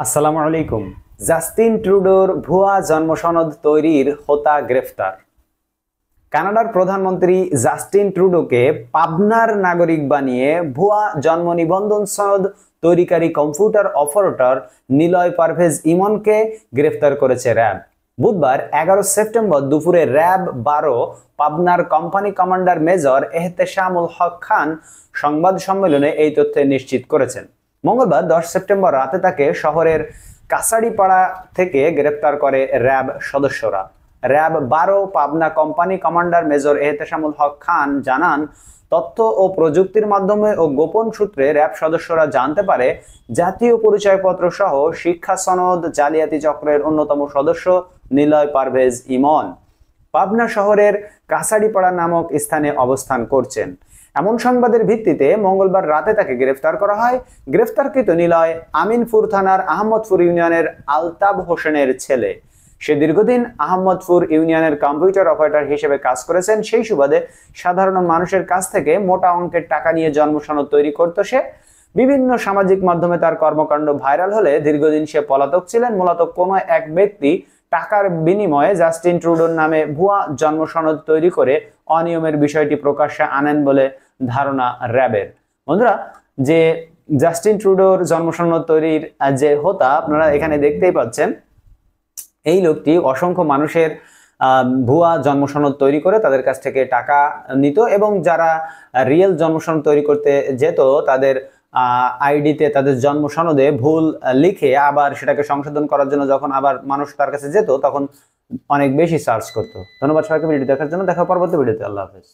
আসসালামু আলাইকুম। জাস্টিন ট্রুডোর ভুয়া জন্ম সনদ তৈরির হোতা গ্রেফতার। কানাডার প্রধানমন্ত্রী জাস্টিন ট্রুডোকে পাবনার নাগরিক বানিয়ে ভুয়া জন্ম নিবন্ধন সনদ তৈরিকারী কম্পিউটার অপারেটর নিলয় পারভেজ ইমনকে গ্রেফতার করেছে র্যাব। বুধবার 11 সেপ্টেম্বর দুপুরে র্যাব 12 পাবনার company commander major Ehteshamul Haque খান সংবাদ সম্মেলনে এই তথ্য নিশ্চিত করেছেন। মঙ্গলবার 10 সেপ্টেম্বর রাতে তাকে শহরের কাছাড়িপাড়া থেকে গ্রেফতার করে র্যাব সদস্যরা। RAB 12 Pabna company commander major Ehteshamul Haque Khan জানান, তথ্য ও প্রযুক্তির মাধ্যমে ও গোপন সূত্রে র্যাব সদস্যরা জানতে পারে জাতীয় পরিচয়পত্র সহ শিক্ষা সনদ জালিয়াতি চক্রের অন্যতম সদস্য নিলয় পারভেজ ইমন পাবনা শহরের কাছাড়িপাড়া নামক স্থানে অবস্থান করছেন। এমন সংবাদের ভিত্তিতে মঙ্গলবার রাতে তাকে গ্রেফতার করা হয়। গ্রেফতারকৃত নিলয় আমিনপুর থানার আহমদপুর ইউনিয়নের আলতাব হোসেনের ছেলে। সে দীর্ঘদিন আহমদপুর ইউনিয়নের কম্পিউটার অপারেটর হিসেবে কাজ করেছেন। সেই সুবাদে সাধারণ মানুষের কাছ থেকে মোটা অঙ্কের টাকা নিয়ে জন্ম সনদ তৈরি করত সে। বিভিন্ন সামাজিক মাধ্যমে তার কর্মকাণ্ড ভাইরাল হলে দীর্ঘদিন সে পলাতক ছিলেন। মূলত কোনো এক ব্যক্তি টাকার বিনিময়ে জাস্টিন ট্রুডোর নামে ভুয়া জন্ম সনদ তৈরি করে অনিয়মের বিষয়টি প্রকাশ্যে আনেন বলে ধারণা র্যাবের। বন্ধুরা, যে জাস্টিন ট্রুডোর জন্ম সনদ তৈরির যে হোতা আপনারা এখানে দেখতেই পাচ্ছেন, এই লোকটি অসংখ্য মানুষের ভুয়া জন্ম সনদ তৈরি করে তাদের কাছ থেকে টাকা নিত এবং যারা রিয়েল জন্ম সনদ তৈরি করতে যেত তাদের আইডিতে তাদের জন্ম সনদে ভুল লিখে আবার সেটাকে সংশোধন করার জন্য যখন আবার মানুষ তার কাছে যেত তখন অনেক বেশি চার্জ করতো। ধন্যবাদ সবাইকে ভিডিও দেখার জন্য। দেখা পরবর্তী ভিডিওতে। আল্লাহ হাফেজ।